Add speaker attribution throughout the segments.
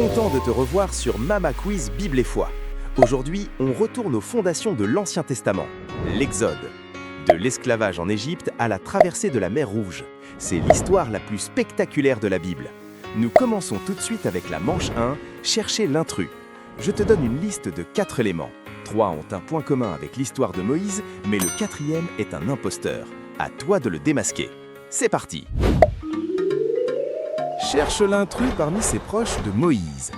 Speaker 1: Content de te revoir sur Mama Quiz Bible et Foi. Aujourd'hui, on retourne aux fondations de l'Ancien Testament, l'Exode. De l'esclavage en Égypte à la traversée de la mer Rouge. C'est l'histoire la plus spectaculaire de la Bible. Nous commençons tout de suite avec la manche 1, chercher l'intrus. Je te donne une liste de 4 éléments. 3 ont un point commun avec l'histoire de Moïse, mais le 4e est un imposteur. À toi de le démasquer. C'est parti! Cherche l'intrus parmi ses proches de Moïse.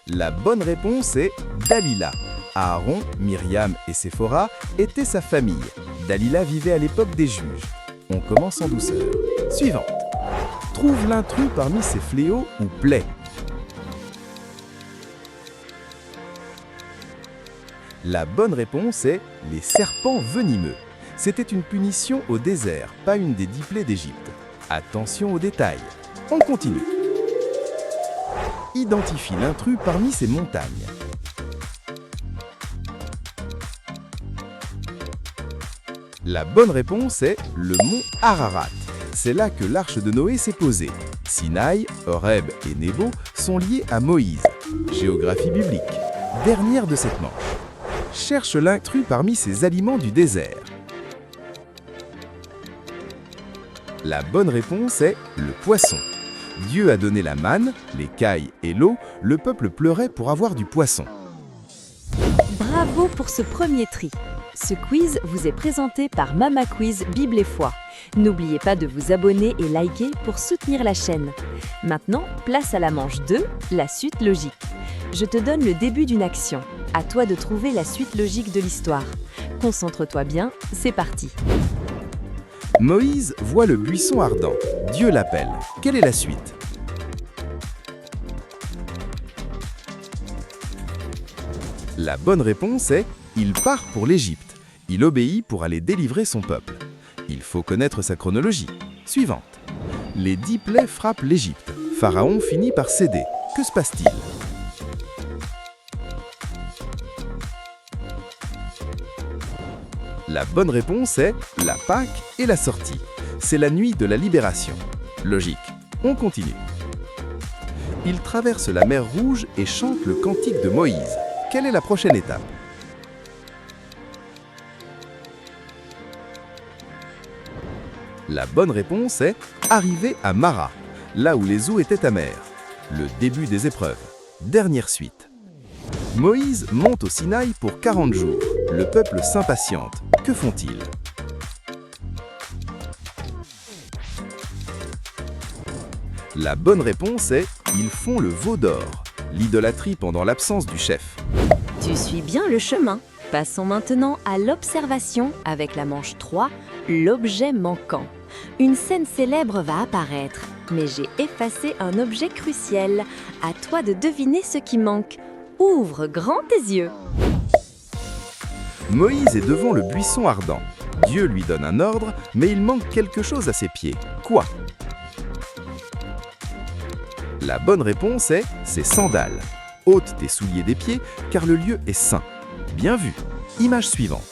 Speaker 1: La bonne réponse est Dalila. Aaron, Myriam et Séphora étaient sa famille. Dalila vivait à l'époque des juges. On commence en douceur. Suivante. Trouve l'intrus parmi ses fléaux ou plaies. La bonne réponse est les serpents venimeux. C'était une punition au désert, pas une des 10 plaies d'Égypte. Attention aux détails. On continue. Identifie l'intrus parmi ces montagnes. La bonne réponse est le mont Ararat. C'est là que l'arche de Noé s'est posée. Sinaï, Horeb et Nebo sont liés à Moïse. Géographie biblique. Dernière de cette manche. Cherche l'intrus parmi ces aliments du désert. La bonne réponse est le poisson. Dieu a donné la manne, l'écaille et l'eau, le peuple pleurait pour avoir du poisson.
Speaker 2: Bravo pour ce premier tri. Ce quiz vous est présenté par Mama Quiz Bible et Foi. N'oubliez pas de vous abonner et liker pour soutenir la chaîne. Maintenant, place à la manche 2, la suite logique. Je te donne le début d'une action. À toi de trouver la suite logique de l'histoire. Concentre-toi bien, c'est parti.
Speaker 1: Moïse voit le buisson ardent. Dieu l'appelle. Quelle est la suite? La bonne réponse est « Il part pour l'Égypte ». Il obéit pour aller délivrer son peuple. Il faut connaître sa chronologie. Suivante. Les 10 plaies frappent l'Égypte. Pharaon finit par céder. Que se passe-t-il? La bonne réponse est la Pâque et la sortie. C'est la nuit de la libération. Logique. On continue. Il traverse la mer Rouge et chante le cantique de Moïse. Quelle est la prochaine étape? La bonne réponse est arriver à Mara, là où les eaux étaient amères. Le début des épreuves. Dernière suite. Moïse monte au Sinaï pour 40 jours. Le peuple s'impatiente. Que font-ils? La bonne réponse est « Ils font le veau d'or », l'idolâtrie pendant l'absence du chef.
Speaker 2: Tu suis bien le chemin. Passons maintenant à l'observation avec la manche 3, l'objet manquant. Une scène célèbre va apparaître, mais j'ai effacé un objet crucial. À toi de deviner ce qui manque. Ouvre grand tes yeux.
Speaker 1: Moïse est devant le buisson ardent. Dieu lui donne un ordre, mais il manque quelque chose à ses pieds. Quoi? La bonne réponse est ses sandales. Ôte tes souliers des pieds, car le lieu est saint. Bien vu. Image suivante.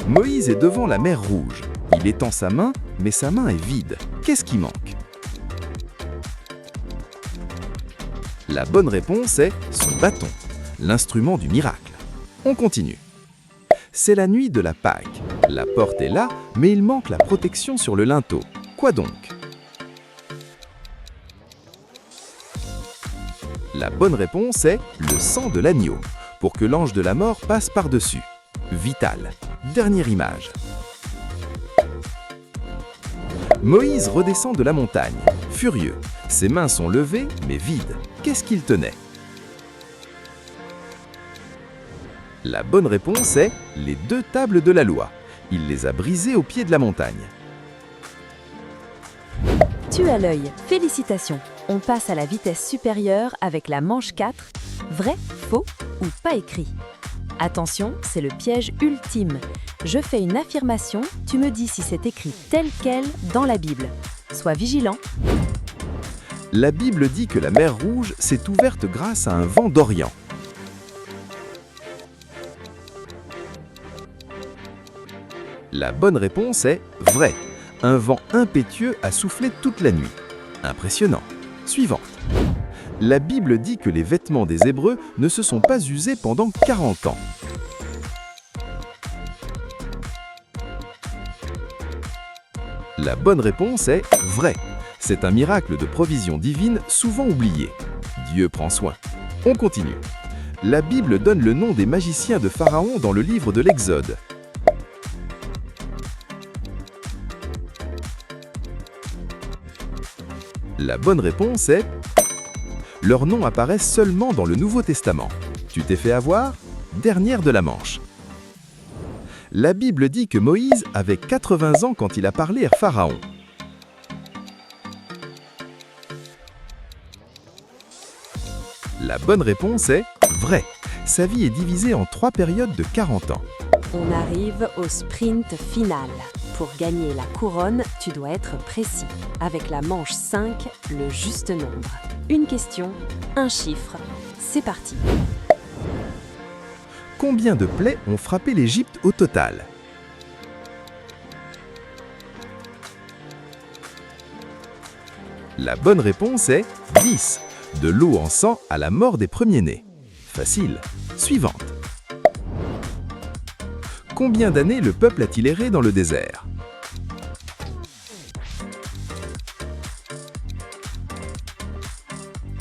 Speaker 1: Moïse est devant la mer Rouge. Il étend sa main, mais sa main est vide. Qu'est-ce qui manque? La bonne réponse est son bâton, l'instrument du miracle. On continue. C'est la nuit de la Pâque. La porte est là, mais il manque la protection sur le linteau. Quoi donc? La bonne réponse est le sang de l'agneau, pour que l'ange de la mort passe par-dessus. Vital. Dernière image. Moïse redescend de la montagne, furieux. Ses mains sont levées, mais vides. Qu'est-ce qu'il tenait? La bonne réponse est les 2 tables de la loi. Il les a brisées au pied de la montagne.
Speaker 2: Tu as l'œil. Félicitations. On passe à la vitesse supérieure avec la manche 4, vrai, faux ou pas écrit. Attention, c'est le piège ultime. Je fais une affirmation, tu me dis si c'est écrit tel quel dans la Bible. Sois vigilant.
Speaker 1: La Bible dit que la mer Rouge s'est ouverte grâce à un vent d'Orient. La bonne réponse est vrai. Un vent impétueux a soufflé toute la nuit. Impressionnant. Suivante. La Bible dit que les vêtements des Hébreux ne se sont pas usés pendant 40 ans. La bonne réponse est vrai. C'est un miracle de provision divine souvent oublié. Dieu prend soin. On continue. La Bible donne le nom des magiciens de Pharaon dans le livre de l'Exode. La bonne réponse est... Leurs noms apparaissent seulement dans le Nouveau Testament. Tu t'es fait avoir? Dernière de la manche. La Bible dit que Moïse avait 80 ans quand il a parlé à Pharaon. La bonne réponse est vrai. Sa vie est divisée en 3 périodes de 40 ans.
Speaker 2: On arrive au sprint final. Pour gagner la couronne, tu dois être précis. Avec la manche 5, le juste nombre. Une question, un chiffre. C'est parti.
Speaker 1: Combien de plaies ont frappé l'Égypte au total? La bonne réponse est 10. De l'eau en sang à la mort des premiers-nés. Facile. Suivante. Combien d'années le peuple a-t-il erré dans le désert?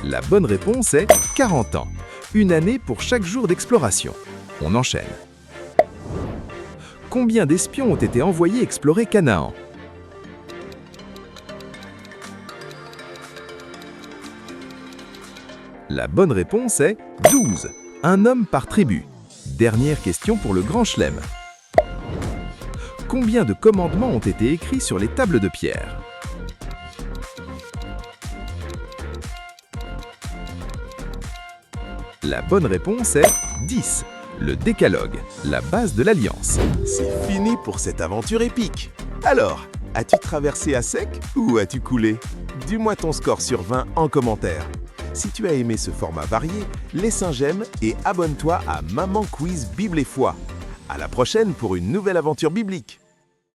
Speaker 1: La bonne réponse est 40 ans. Une année pour chaque jour d'exploration. On enchaîne. Combien d'espions ont été envoyés explorer Canaan? La bonne réponse est 12. Un homme par tribu. Dernière question pour le grand chelem. Combien de commandements ont été écrits sur les tables de pierre? La bonne réponse est 10. Le décalogue, la base de l'alliance.
Speaker 3: C'est fini pour cette aventure épique. Alors, as-tu traversé à sec ou as-tu coulé? Dis-moi ton score sur 20 en commentaire. Si tu as aimé ce format varié, laisse un j'aime et abonne-toi à Maman Quiz Bible et Foi. À la prochaine pour une nouvelle aventure biblique.